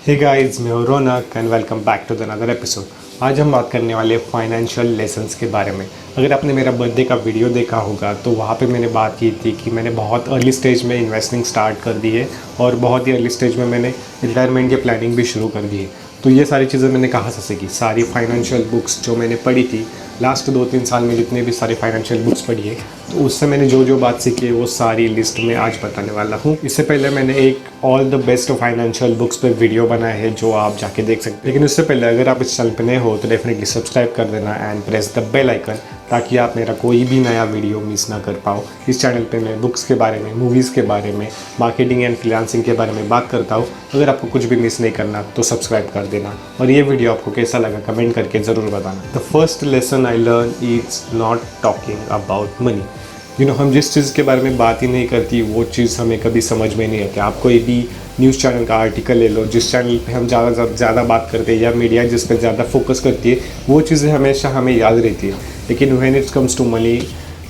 हे guys, मैं हूं Raunak and welcome back to the another episode. आज हम बात करने वाले फाइनेंशियल लेसन्स के बारे में। अगर आपने मेरा बर्थडे का वीडियो देखा होगा तो वहाँ पे मैंने बात की थी कि मैंने बहुत अर्ली स्टेज में इन्वेस्टिंग स्टार्ट कर दी है और बहुत ही अर्ली स्टेज में मैंने रिटायरमेंट की प्लानिंग भी शुरू कर दी है। तो ये सारी चीज़ें मैंने कहाँ से सीखी? सारी फाइनेंशियल बुक्स जो मैंने पढ़ी थी लास्ट 2-3 साल में, जितने भी सारी फाइनेंशियल बुक्स पढ़ी है, तो उससे मैंने जो जो बात सीखी है वो सारी लिस्ट में आज बताने वाला हूँ। इससे पहले मैंने एक all the best financial books पे वीडियो बनाया है जो आप जाके देख सकते हैं। लेकिन उससे पहले अगर आप इस चैनल पे नए हो तो डेफिनेटली सब्सक्राइब कर देना and press the bell icon, ताकि आप मेरा कोई भी नया वीडियो मिस ना कर पाओ। इस चैनल पे मैं बुक्स के बारे में, मूवीज़ के बारे में, मार्केटिंग एंड फ्रीलांसिंग के बारे में बात करता हूँ। अगर आपको कुछ भी मिस नहीं करना तो सब्सक्राइब कर देना। और ये वीडियो आपको कैसा लगा कमेंट करके ज़रूर बताना। The first lesson I learn is not talking about money. हम जिस चीज़ के बारे में बात ही नहीं करती वो चीज़ हमें कभी समझ में नहीं आती। आप कोई भी न्यूज़ चैनल का आर्टिकल ले लो, जिस चैनल पे हम ज़्यादा बात करते हैं या मीडिया जिस पर ज़्यादा फोकस करती है वो चीज़ें हमेशा हमें याद रहती है। लेकिन when it comes to money,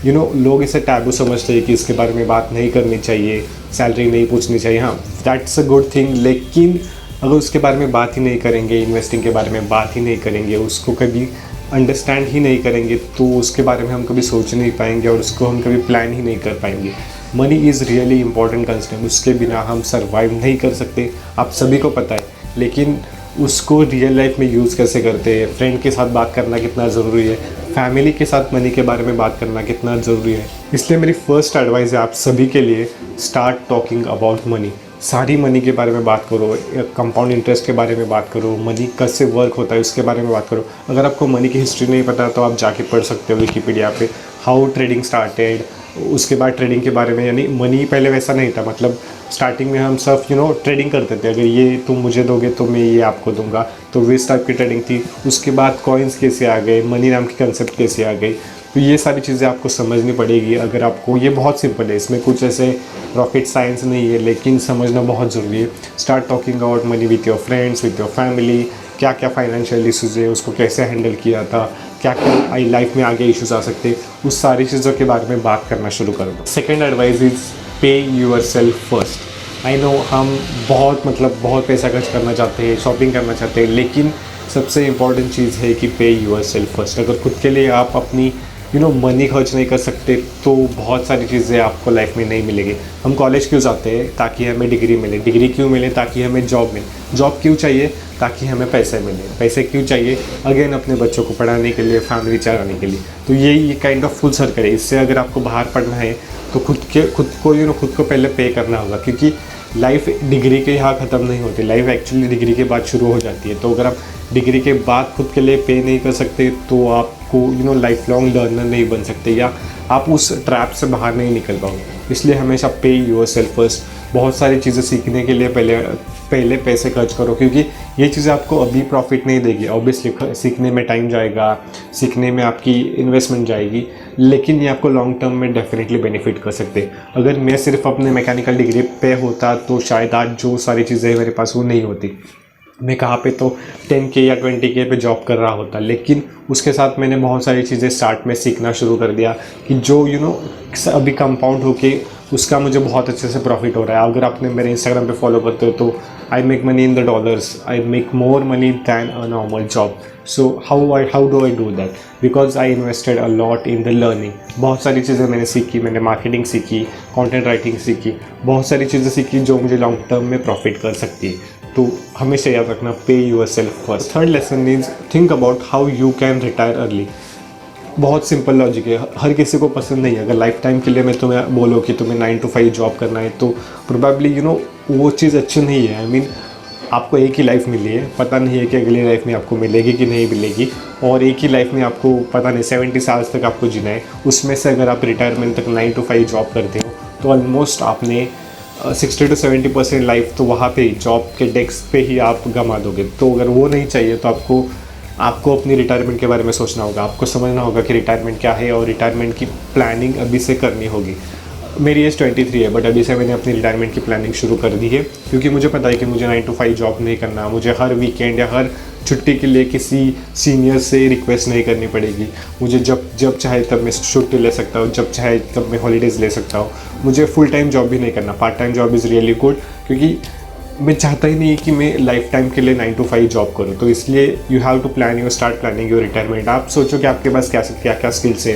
लोग इसे टैबू समझते हैं कि इसके बारे में बात नहीं करनी चाहिए, सैलरी नहीं पूछनी चाहिए। हाँ, दैट्स अ गुड थिंग, लेकिन अगर उसके बारे में बात ही नहीं करेंगे, इन्वेस्टिंग के बारे में बात ही नहीं करेंगे, उसको कभी अंडरस्टैंड ही नहीं करेंगे तो उसके बारे में हम कभी सोच नहीं पाएंगे और उसको हम कभी प्लान ही नहीं कर पाएंगे। Money is really important concept, उसके बिना हम सर्वाइव नहीं कर सकते, आप सभी को पता है। लेकिन उसको रियल लाइफ में यूज़ कैसे करते हैं, फ्रेंड के साथ बात करना कितना ज़रूरी है, फैमिली के साथ मनी के बारे में बात करना कितना ज़रूरी है। इसलिए मेरी फर्स्ट एडवाइस है आप सभी के लिए, स्टार्ट टॉकिंग अबाउट मनी। सारी मनी के बारे में बात करो, कंपाउंड इंटरेस्ट के बारे में बात करो, मनी कैसे वर्क होता है उसके बारे में बात करो। अगर आपको मनी की हिस्ट्री नहीं पता तो आप जाके पढ़ सकते हो विकिपीडिया पे, हाउ ट्रेडिंग स्टार्टेड। उसके बाद ट्रेडिंग के बारे में, यानी मनी पहले वैसा नहीं था, मतलब स्टार्टिंग में हम सब ट्रेडिंग करते थे, अगर ये तुम मुझे दोगे तो मैं ये आपको दूंगा, तो इस टाइप की ट्रेडिंग थी। उसके बाद कॉइन्स कैसे आ गए, मनी नाम की कंसेप्ट कैसे आ गई, तो ये सारी चीज़ें आपको समझनी पड़ेगी। अगर आपको, ये बहुत सिंपल है, इसमें कुछ ऐसे रॉकेट साइंस नहीं है, लेकिन समझना बहुत ज़रूरी है। Start talking about money with your friends, with your family. क्या क्या फाइनेंशियल इशूज़ है, उसको कैसे हैंडल किया था, क्या क्या लाइफ में आगे इश्यूज आ सकते, उस सारी चीज़ों के बारे में बात करना शुरू कर दो। Second advice is pay yourself first. I know हम बहुत पैसा खर्च करना चाहते हैं, शॉपिंग करना चाहते हैं, लेकिन सबसे इम्पॉर्टेंट चीज़ है कि पे यूर सेल्फ फर्स्ट। अगर खुद के लिए आप अपनी मनी खर्च नहीं कर सकते तो बहुत सारी चीज़ें आपको लाइफ में नहीं मिलेगी। हम कॉलेज क्यों जाते हैं? ताकि हमें डिग्री मिले। डिग्री क्यों मिले? ताकि हमें जॉब मिले। जॉब क्यों चाहिए? ताकि हमें पैसे मिले। पैसे क्यों चाहिए? अगेन अपने बच्चों को पढ़ाने के लिए, फैमिली चलाने के लिए। तो ये काइंड ऑफ फुल सर्कल है। इससे अगर आपको बाहर पढ़ना है तो खुद को पहले पे करना होगा, क्योंकि लाइफ डिग्री के यहाँ ख़त्म नहीं होती, लाइफ एक्चुअली डिग्री के बाद शुरू हो जाती है। तो अगर आप डिग्री के बाद खुद के लिए पे नहीं कर सकते तो आपको लाइफ लॉन्ग लर्नर नहीं बन सकते, या आप उस ट्रैप से बाहर नहीं निकल पाओगे। इसलिए हमेशा पे योर सेल्फ फर्स्ट। बहुत सारी चीज़ें सीखने के लिए पहले पैसे खर्च करो, क्योंकि ये चीज़ें आपको अभी प्रॉफिट नहीं देगी। ऑब्वियसली सीखने में टाइम जाएगा, सीखने में आपकी इन्वेस्टमेंट जाएगी, लेकिन ये आपको लॉन्ग टर्म में डेफिनेटली बेनिफिट कर सकते हैं। अगर मैं सिर्फ अपने मैकेनिकल डिग्री पे होता तो शायद आज जो सारी चीज़ें मेरे पास वो नहीं होती। मैं कहाँ पे तो 10K या 20K पे जॉब कर रहा होता, लेकिन उसके साथ मैंने बहुत सारी चीज़ें स्टार्ट में सीखना शुरू कर दिया कि जो अभी कंपाउंड होके उसका मुझे बहुत अच्छे से प्रॉफिट हो रहा है। अगर आपने मेरे इंस्टाग्राम पे फॉलो करते हो तो I make money in the dollars, I make more money then a normal job. So how do I do that? Because I invested a lot in the learning. बहुत सारी चीज़ें मैंने सीखी, मैंने मार्केटिंग सीखी, कंटेंट राइटिंग सीखी, बहुत सारी चीज़ें सीखी जो मुझे लॉन्ग टर्म में प्रॉफिट कर सकती है। तो हमेशा याद रखना, pay yourself first. Third lesson is think about how you can retire early. बहुत सिंपल लॉजिक है, हर किसी को पसंद नहीं है। अगर लाइफ टाइम के लिए मैं तुम्हें बोलो कि तुम्हें 9 to 5 जॉब करना है तो प्रोबेबली वो चीज़ अच्छी नहीं है। आई मीन आपको एक ही लाइफ मिली है, पता नहीं है कि अगली लाइफ में आपको मिलेगी कि नहीं मिलेगी, और एक ही लाइफ में आपको पता नहीं 70 साल तक आपको जीना है। उसमें से अगर आप रिटायरमेंट तक 9 to 5 जॉब करते हो तो ऑलमोस्ट आपने 60 to 70% लाइफ तो वहाँ पे जॉब के डेस्क पे ही आप गंवा दोगे। तो अगर वो नहीं चाहिए तो आपको अपनी रिटायरमेंट के बारे में सोचना होगा। आपको समझना होगा कि रिटायरमेंट क्या है और रिटायरमेंट की प्लानिंग अभी से करनी होगी। मेरी एज 23 है, बट अभी से मैंने अपनी रिटायरमेंट की प्लानिंग शुरू कर दी है, क्योंकि मुझे पता है कि मुझे 9 to 5 जॉब नहीं करना। मुझे हर वीकेंड या हर छुट्टी के लिए किसी सीनियर से रिक्वेस्ट नहीं करनी पड़ेगी। मुझे जब चाहे तब मैं छुट्टी ले सकता हूँ, जब चाहे तब मैं हॉलीडेज़ ले सकता हूँ। मुझे फुल टाइम जॉब भी नहीं करना। Part time job is really good, क्योंकि मैं चाहता ही नहीं कि मैं लाइफ टाइम के लिए 9 to 5 जॉब करूँ। तो इसलिए you have to plan your start planning your retirement. आप सोचो कि आपके पास क्या क्या स्किल्स है,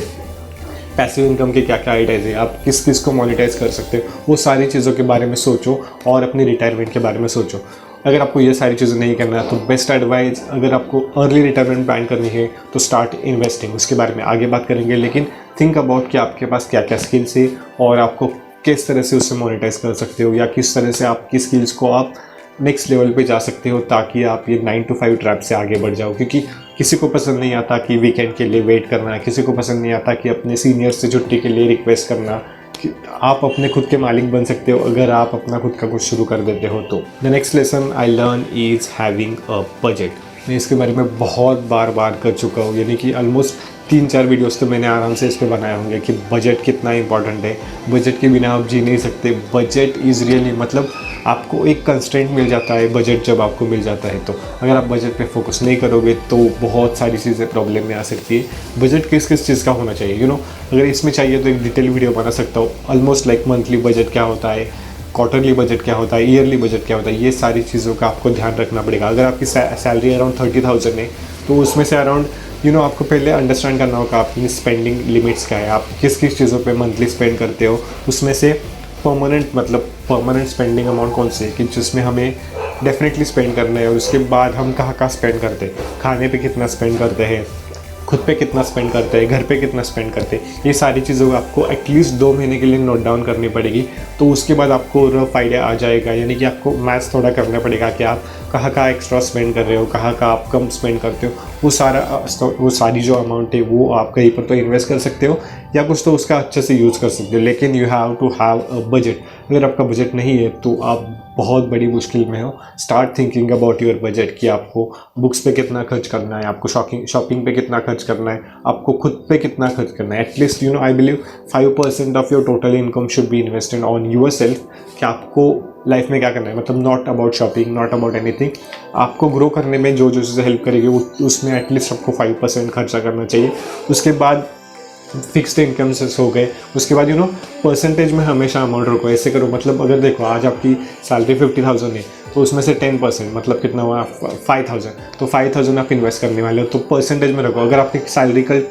पैसिव इनकम के क्या क्या आइडियाज़ है, आप किस किस को मोनेटाइज कर सकते हो, वो सारी चीज़ों के बारे में सोचो और अपनी रिटायरमेंट के बारे में सोचो। अगर आपको ये सारी चीज़ें नहीं करना है तो बेस्ट एडवाइस, अगर आपको अर्ली रिटायरमेंट प्लान करनी है तो स्टार्ट इन्वेस्टिंग। उसके बारे में आगे बात करेंगे, लेकिन थिंक अबाउट कि आपके पास क्या क्या स्किल्स है और आपको किस तरह से उससे मोनेटाइज कर सकते हो, या किस तरह से आपकी स्किल्स को आप नेक्स्ट लेवल पे जा सकते हो, ताकि आप ये 9 to 5 ट्रैप से आगे बढ़ जाओ। क्योंकि किसी को पसंद नहीं आता कि वीकेंड के लिए वेट करना, किसी को पसंद नहीं आता कि अपने सीनियर्स से छुट्टी के लिए रिक्वेस्ट करना। कि आप अपने खुद के मालिक बन सकते हो अगर आप अपना खुद का कुछ शुरू कर देते हो तो। The next lesson I learn is having a budget. मैं इसके बारे में बहुत बार कर चुका हूँ, यानी कि ऑलमोस्ट 3-4 वीडियोस तो मैंने आराम से इस पर बनाए होंगे कि बजट कितना इंपॉर्टेंट है। बजट के बिना आप जी नहीं सकते। बजट इज़ रियली, मतलब आपको एक कंस्ट्रेंट मिल जाता है बजट जब आपको मिल जाता है। तो अगर आप बजट पे फोकस नहीं करोगे तो बहुत सारी चीज़ें प्रॉब्लम में आ सकती है। बजट किस किस चीज़ का होना चाहिए, अगर इसमें चाहिए तो एक डिटेल वीडियो बना सकता हूँ। ऑलमोस्ट लाइक मंथली बजट क्या होता है, क्वार्टरली बजट क्या होता है, ईयरली बजट क्या होता है, ये सारी चीज़ों का आपको ध्यान रखना पड़ेगा। अगर आपकी सैलरी अराउंड 30,000 है तो उसमें से अराउंड आपको पहले अंडरस्टैंड करना होगा आपकी स्पेंडिंग लिमिट्स क्या है, आप किस किस चीज़ों पे मंथली स्पेंड करते हो। उसमें से परमानेंट स्पेंडिंग अमाउंट कौन सी है कि जिसमें हमें डेफिनेटली स्पेंड करना है, और उसके बाद हम कहाँ स्पेंड करते हैं, खाने पे कितना स्पेंड करते हैं, खुद पे कितना स्पेंड करते हैं, घर पे कितना स्पेंड करते हैं। ये सारी चीज़ों को आपको एटलीस्ट 2 महीने के लिए नोट डाउन करनी पड़ेगी। तो उसके बाद आपको रफ आइडिया आ जाएगा, यानी कि आपको मैथ्स थोड़ा करना पड़ेगा कि आप कहाँ एक्स्ट्रा स्पेंड कर रहे हो, कहाँ आप कम स्पेंड करते हो। वो सारी जो अमाउंट है वो आप कहीं पर तो इन्वेस्ट कर सकते हो या कुछ तो उसका अच्छे से यूज़ कर सकते हो, लेकिन you have to have a budget. अगर आपका बजट नहीं है तो आप बहुत बड़ी मुश्किल में हो। Start thinking about your budget कि आपको बुक्स पे कितना खर्च करना है, आपको शॉपिंग पे कितना खर्च करना है, आपको खुद पे कितना खर्च करना है। At least I believe 5% of your total income should be invested on yourself, कि आपको लाइफ में क्या करना है, मतलब not about shopping, not about anything. आपको ग्रो करने में जो चीज़ें हेल्प करेगी उसमें एटलीस्ट आपको 5% खर्चा करना चाहिए। उसके बाद फिक्स्ड इनकम से हो गए, उसके बाद परसेंटेज में हमेशा अमाउंट रखो। ऐसे करो, मतलब अगर देखो आज आपकी सैलरी 50,000 है तो उसमें से 10% मतलब कितना हुआ 5,000, तो 5,000 आप इन्वेस्ट करने वाले हो तो परसेंटेज में रखो। अगर आपकी सैलरी कल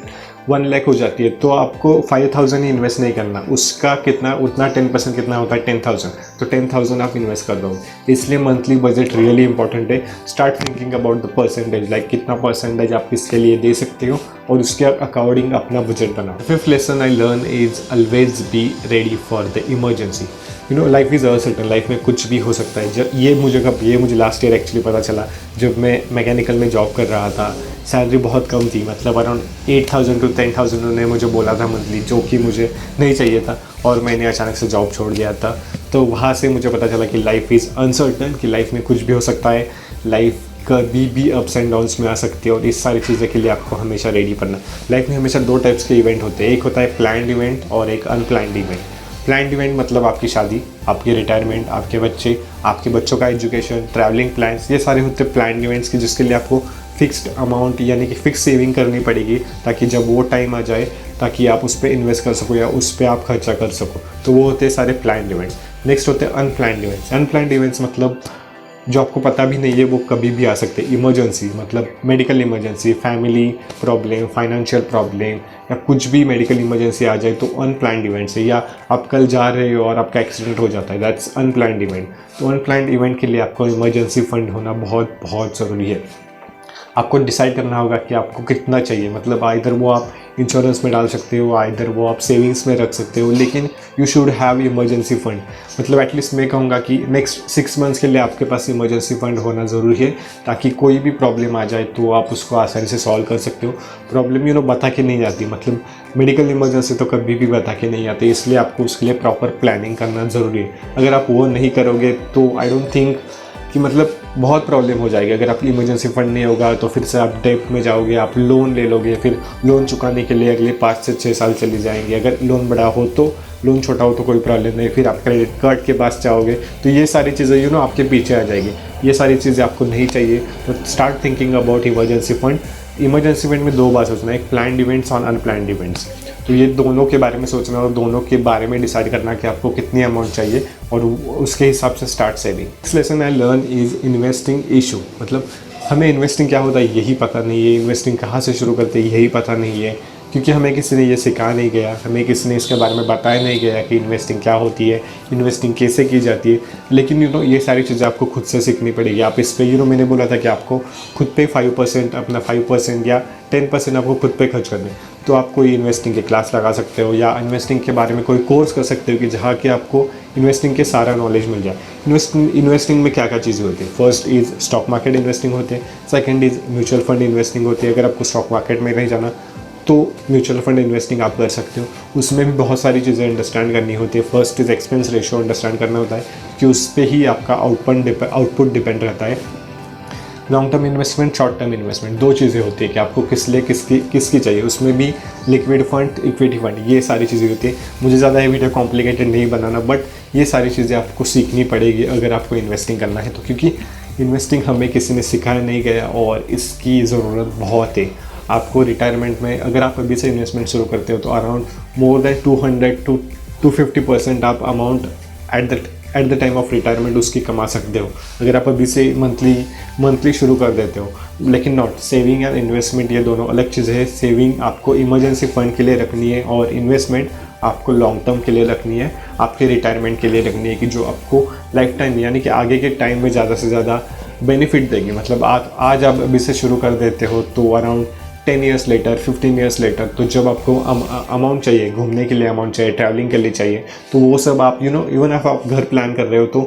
1 लाख हो जाती है तो आपको 5,000 ही इन्वेस्ट नहीं करना, उसका कितना उतना 10% कितना होता है 10,000, तो 10,000 आप इन्वेस्ट कर दो। इसलिए मंथली बजट रियली इंपॉर्टेंट है। Start thinking about the percentage, like कितना परसेंटेज आप किसके लिए दे सकते हो और उसके अकॉर्डिंग अपना बजट बनाओ। Fifth lesson I learn is always be ready for the emergency. Life is uncertain, life में कुछ भी हो सकता है। जब ये मुझे लास्ट ईयर एक्चुअली पता चला जब मैं मैकेनिकल में जॉब कर रहा था। सैलरी बहुत कम थी, मतलब अराउंड 8,000 to 10,000 उन्होंने मुझे बोला था मंथली, जो कि मुझे नहीं चाहिए था और मैंने अचानक से जॉब छोड़ दिया था। तो वहाँ से मुझे पता चला कि लाइफ इज़ अनसर्टेन, कि लाइफ में कुछ भी हो सकता है, लाइफ कभी भी अप्स एंड डाउन्स में आ सकती है और इस सारी चीज़ें के लिए आपको हमेशा रेडी करना। लाइफ में हमेशा 2 टाइप्स के इवेंट होते हैं, एक होता है प्लान्ड इवेंट और एक अनप्लान्ड इवेंट। प्लान्ड इवेंट मतलब आपकी शादी, आपकी रिटायरमेंट, आपके बच्चे, आपके बच्चों का एजुकेशन, ट्रैवलिंग प्लान्स, ये सारे होते हैं प्लान्ड इवेंट्स की, जिसके लिए आपको फिक्स्ड अमाउंट यानी कि फिक्स सेविंग करनी पड़ेगी, ताकि जब वो टाइम आ जाए ताकि आप उस पर इन्वेस्ट कर सको या उस पर आप खर्चा कर सको। तो वो होते हैं सारे प्लान्ड इवेंट्स। नेक्स्ट होते हैं अनप्लान्ड इवेंट्स। अनप्लान्ड इवेंट्स मतलब जो आपको पता भी नहीं है, वो कभी भी आ सकते हैं। इमरजेंसी मतलब medical emergency, family problem, financial problem या कुछ भी मेडिकल इमरजेंसी आ जाए तो अनप्लान्ड इवेंट्स है। या आप कल जा रहे हो और आपका एक्सीडेंट हो जाता है, दैट्स अनप्लान्ड इवेंट। तो अनप्लान्ड इवेंट के लिए आपको इमरजेंसी फंड होना बहुत बहुत ज़रूरी है। आपको डिसाइड करना होगा कि आपको कितना चाहिए, मतलब आइदर वो आप इंश्योरेंस में डाल सकते हो, आइदर वो आप सेविंग्स में रख सकते हो, लेकिन you should have emergency fund. मतलब एटलीस्ट मैं कहूँगा कि नेक्स्ट 6 मंथ्स के लिए आपके पास इमरजेंसी फंड होना ज़रूरी है, ताकि कोई भी प्रॉब्लम आ जाए तो आप उसको आसानी से सॉल्व कर सकते हो। प्रॉब्लम बता के नहीं आती, मतलब मेडिकल इमरजेंसी तो कभी भी बता के नहीं आती, इसलिए आपको उसके लिए प्रॉपर प्लानिंग करना ज़रूरी है। अगर आप वो नहीं करोगे तो आई डोंट थिंक कि मतलब बहुत प्रॉब्लम हो जाएगी। अगर आपकी इमरजेंसी फंड नहीं होगा तो फिर से आप डेब्ट में जाओगे, आप लोन ले लोगे, फिर लोन चुकाने के लिए अगले 5 से 6 साल चले जाएंगे। अगर लोन बड़ा हो तो, लोन छोटा हो तो कोई प्रॉब्लम नहीं, फिर आप क्रेडिट कार्ड के पास जाओगे तो ये सारी चीज़ें आपके पीछे आ जाएगी। ये सारी चीज़ें आपको नहीं चाहिए। तो start thinking about emergency fund. Emergency fund में 2 बार सोचना है, एक प्लान्ड इवेंट्स और अनप्लान्ड इवेंट्स। तो ये दोनों के बारे में सोचना और दोनों के बारे में डिसाइड करना कि आपको कितनी अमाउंट चाहिए, और उसके हिसाब से start saving. Next lesson I learn is investing issue. मतलब हमें इन्वेस्टिंग क्या होता है यही पता नहीं है, इन्वेस्टिंग कहाँ से शुरू करते हैं यही पता नहीं है, क्योंकि हमें किसी ने ये सिखा नहीं गया, हमें किसी ने इसके बारे में बताया नहीं गया कि इन्वेस्टिंग क्या होती है, इन्वेस्टिंग कैसे की जाती है। लेकिन ये सारी चीज़ें आपको खुद से सीखनी पड़ेगी। आप इस पे मैंने बोला था कि आपको खुद पे 5% अपना 5% या 10% आपको खुद पे खर्च करना है। तो आप कोई इन्वेस्टिंग की क्लास लगा सकते हो या इन्वेस्टिंग के बारे में कोई कोर्स कर सकते हो कि जहाँ के आपको इन्वेस्टिंग के सारा नॉलेज मिल जाए। इन्वेस्टिंग में क्या क्या चीज़ें होती है? First is stock market investing होते हैं, second is mutual fund investing होती है। अगर आपको स्टॉक मार्केट में नहीं जाना तो म्यूचुअल फंड इन्वेस्टिंग आप कर सकते हो, उसमें भी बहुत सारी चीज़ें अंडरस्टैंड करनी होती है। First is expense ratio understand करना होता है कि उस पर ही आपका आउटपुट डिपेंड रहता है। Long term investment, short term investment, दो चीज़ें होती है कि आपको किसकी चाहिए। उसमें भी लिक्विड फंड, इक्विटी फंड, ये सारी चीज़ें होती है। मुझे ज़्यादा ये वीडियो कॉम्प्लिकेटेड नहीं बनाना, बट ये सारी चीज़ें आपको सीखनी पड़ेगी अगर आपको इन्वेस्टिंग करना है तो, क्योंकि इन्वेस्टिंग हमें किसी ने सिखाया नहीं गया और इसकी ज़रूरत बहुत है। आपको रिटायरमेंट में अगर आप अभी से इन्वेस्टमेंट शुरू करते हो तो अराउंड मोर देन 200 to 250% आप amount at the time of retirement उसकी कमा सकते हो अगर आप अभी से मंथली शुरू कर देते हो। लेकिन नॉट सेविंग एंड इन्वेस्टमेंट, ये दोनों अलग चीज़ें हैं। सेविंग आपको इमरजेंसी फंड के लिए रखनी है और इन्वेस्टमेंट आपको लॉन्ग टर्म के लिए रखनी है, आपके रिटायरमेंट के लिए रखनी है कि जो आपको लाइफ टाइम यानी कि आगे के टाइम में ज़्यादा से ज़्यादा बेनिफिट देंगे। मतलब आज आप अभी से शुरू कर देते हो तो around 10 years later, 15 years later, तो जब आपको अमाउंट चाहिए, घूमने के लिए अमाउंट चाहिए, ट्रैवलिंग के लिए चाहिए, तो वो सब आप इवन आप घर प्लान कर रहे हो तो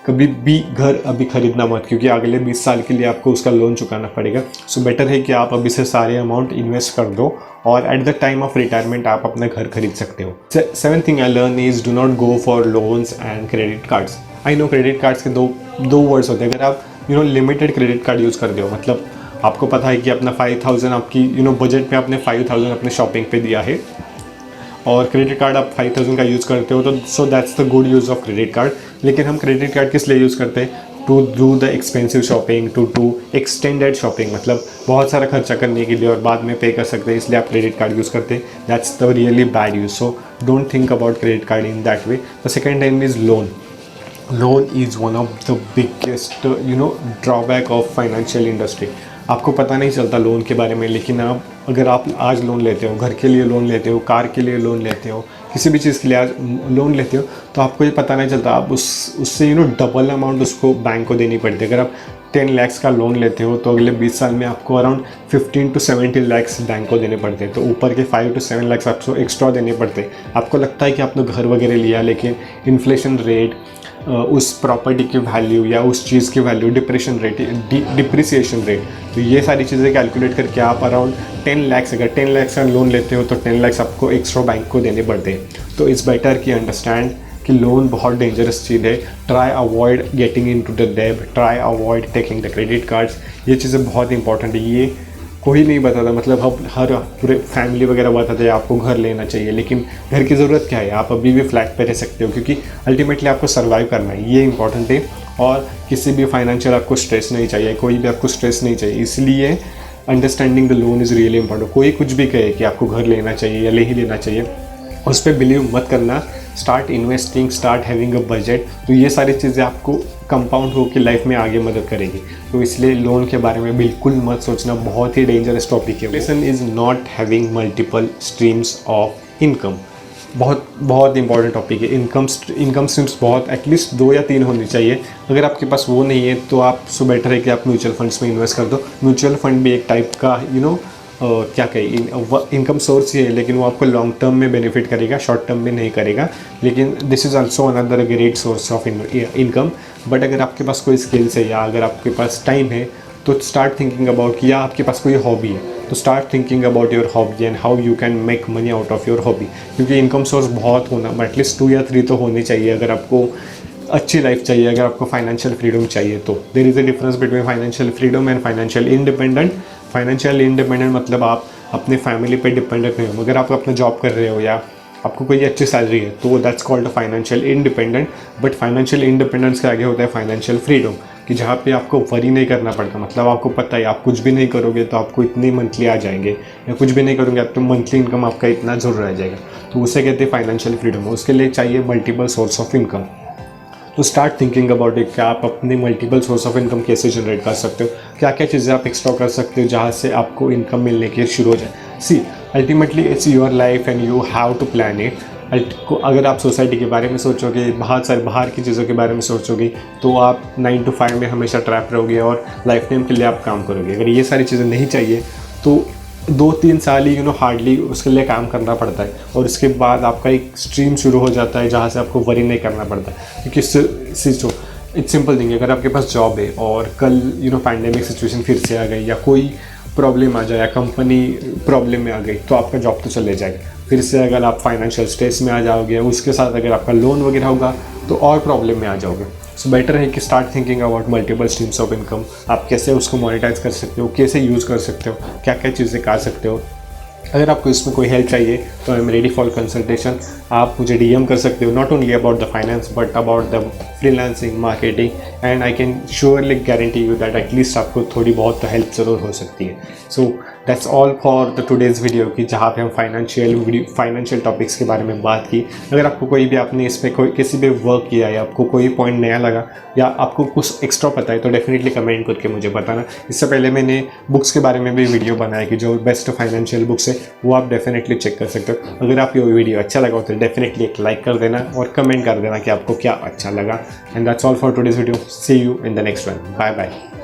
कभी भी घर अभी खरीदना मत, क्योंकि अगले 20 साल के लिए आपको उसका लोन चुकाना पड़ेगा। सो बेटर है कि आप अभी से सारे अमाउंट इन्वेस्ट कर दो और at the time of retirement आप अपना घर खरीद सकते हो। Seventh thing I learn is do not go for loans and credit cards. I know credit cards के दो वर्ड्स होते हैं। अगर आप लिमिटेड क्रेडिट कार्ड यूज़ कर दो, मतलब आपको पता है कि अपना 5000 आपकी बजट में आपने 5000 अपने शॉपिंग पे दिया है और क्रेडिट कार्ड आप 5000 का यूज़ करते हो, तो so that's the good use of credit card. लेकिन हम क्रेडिट कार्ड किस लिए यूज़ करते हैं? To do the expensive shopping, to do extended shopping, मतलब बहुत सारा खर्चा करने के लिए और बाद में पे कर सकते हैं, इसलिए आप क्रेडिट कार्ड यूज़ करते हैं। That's the really bad use. So don't think about credit card in that way. The second time is loan. Loan is one of the biggest drawback of financial industry. आपको पता नहीं चलता loan के बारे में, लेकिन अगर आप आज लोन लेते हो, घर के लिए लोन लेते हो, कार के लिए लोन लेते हो, किसी भी चीज़ के लिए आज लोन लेते हो, तो आपको ये पता नहीं चलता आप उससे डबल अमाउंट उसको बैंक को देनी पड़ती है। अगर आप 10 लाख का लोन लेते हो तो अगले 20 साल में आपको अराउंड 15 to 17 लाख बैंक को देने पड़ते हैं, तो ऊपर के 5 to 7 लाख आपको एक्स्ट्रा देने पड़ते हैं। आपको लगता है कि आपने घर वगैरह लिया, लेकिन इन्फ्लेशन रेट, उस प्रॉपर्टी की वैल्यू या उस चीज़ की वैल्यू, डिप्रिसिएशन रेट, तो ये सारी चीज़ें कैलकुलेट करके आप अराउंड 10 लाख, अगर 10 लाख का लोन लेते हो तो 10 लाख आपको एक्स्ट्रा बैंक को देने पड़ते हैं। तो इट्स बेटर कि अंडरस्टैंड कि लोन बहुत डेंजरस चीज़ है। Try avoid getting into the डेब्ट, try avoid taking the credit cards. ये चीज़ें बहुत इंपॉर्टेंट है। ये कोई नहीं बताता, मतलब हम हर पूरे फैमिली वगैरह बताते हैं आपको घर लेना चाहिए, लेकिन घर की ज़रूरत क्या है? आप अभी भी फ्लैट पे रह सकते हो, क्योंकि अल्टीमेटली आपको सर्वाइव करना है, ये इंपॉर्टेंट है। और किसी भी फाइनेंशियल आपको स्ट्रेस नहीं चाहिए, कोई भी आपको स्ट्रेस नहीं चाहिए, इसलिए understanding the loan is really important. कोई कुछ भी कहे कि आपको घर लेना चाहिए या ले ही लेना चाहिए, उस पर बिलीव मत करना। Start investing, start having a budget, तो ये सारी चीज़ें आपको कंपाउंड होकर लाइफ में आगे मदद करेगी। तो इसलिए लोन के बारे में बिल्कुल मत सोचना, बहुत ही डेंजरस टॉपिक है। Lesson is not having multiple streams of income. बहुत इंपॉर्टेंट टॉपिक है। इनकम स्ट्रीम्स बहुत एटलीस्ट 2 या 3 होनी चाहिए। अगर आपके पास वो नहीं है तो आप सो बेटर है कि आप म्यूचुअल फंड्स में इन्वेस्ट कर दो। म्यूचुअल फंड भी एक टाइप का क्या कहें इनकम सोर्स ही है, लेकिन वो आपको लॉन्ग टर्म में बेनिफिट करेगा, शॉर्ट टर्म में नहीं करेगा। लेकिन this is also another great source of income. But अगर आपके पास कोई स्किल्स है या अगर आपके पास टाइम है तो स्टार्ट थिंकिंग अबाउट, या आपके पास कोई हॉबी है तो start thinking about your hobby and how you can make money out of your hobby. क्योंकि इनकम सोर्स बहुत होना, एटलीस्ट 2 या 3 तो होने चाहिए अगर आपको अच्छी लाइफ चाहिए, अगर आपको फाइनेंशियल फ्रीडम चाहिए। तो there is a difference between financial freedom and financial independent. Financial independent मतलब आप अपने फैमिली पे डिपेंडेंट नहीं हो। अगर आप अपना जॉब कर रहे हो या आपको कोई अच्छी सैलरी है तो that's called financial independent. But financial independence के आगे होता है फाइनेंशियल फ्रीडम, कि जहाँ पे आपको वरी नहीं करना पड़ता। मतलब आपको पता है आप कुछ भी नहीं करोगे तो आपको इतनी मंथली आ जाएंगे, या कुछ भी नहीं करोगे तो मंथली इनकम आपका इतना जरूर रह जाएगा। तो उसे कहते हैं फाइनेंशियल फ्रीडम। उसके लिए चाहिए मल्टीपल सोर्स ऑफ इनकम। तो स्टार्ट थिंकिंग अबाउट इट, क्या आप अपने मल्टीपल सोर्स ऑफ इनकम कैसे जनरेट कर सकते हो, क्या क्या चीज़ें आप एक्स्ट्रा कर सकते हो जहाँ से आपको इनकम मिलने की शुरू हो जाए। See ultimately it's your life and you have to plan it. अगर आप सोसाइटी के बारे में सोचोगे, बहुत सारे बाहर की चीज़ों के बारे में सोचोगे, तो आप 9 to 5 में हमेशा ट्रैप रहोगे और लाइफ टाइम के लिए आप काम करोगे। अगर ये सारी चीज़ें नहीं चाहिए तो 2-3 साल ही हार्डली उसके लिए काम करना पड़ता है, और उसके बाद आपका एक स्ट्रीम शुरू हो जाता है जहाँ से आपको वरी नहीं करना पड़ता। क्योंकि इट्स सिंपल थिंग, अगर आपके पास जॉब है और कल पैंडेमिक सिचुएशन फिर से आ गई या कोई प्रॉब्लम आ जाए या कंपनी प्रॉब्लम में आ गई, तो आपका जॉब तो चले जाएगा। फिर से अगर आप फाइनेंशियल स्ट्रेस में आ जाओगे, उसके साथ अगर आपका लोन वगैरह होगा तो और प्रॉब्लम में आ जाओगे। सो बेटर है कि start thinking about multiple streams of income. आप कैसे उसको मोनेटाइज कर सकते हो, कैसे यूज़ कर सकते हो, क्या क्या चीज़ें कर सकते हो। अगर आपको इसमें कोई हेल्प चाहिए तो I am ready for consultation. आप मुझे DM कर सकते हो, not only about the finance but about the freelancing, marketing, and I can surely guarantee you that at least आपको थोड़ी बहुत तो हेल्प ज़रूर हो सकती है। So that's all for the today's video की, जहाँ पे हम फाइनेंशियल टॉपिक्स के बारे में बात की। अगर आपको कोई भी आपने इस पर कोई किसी भी वर्क किया या आपको कोई पॉइंट नया लगा या आपको कुछ एक्स्ट्रा पता है तो डेफिनेटली कमेंट करके मुझे बताना। इससे पहले मैंने बुक्स के बारे में भी वीडियो बनाया कि जो बेस्ट फाइनेंशियल बुक्स है वो आप डेफिनेटली चेक कर सकते हो। अगर आपको ये वीडियो अच्छा लगा हो तो डेफिनेटली एक लाइक कर देना और कमेंट कर देना कि आपको क्या अच्छा लगा। And that's all for today's video. See you in the next one. Bye bye.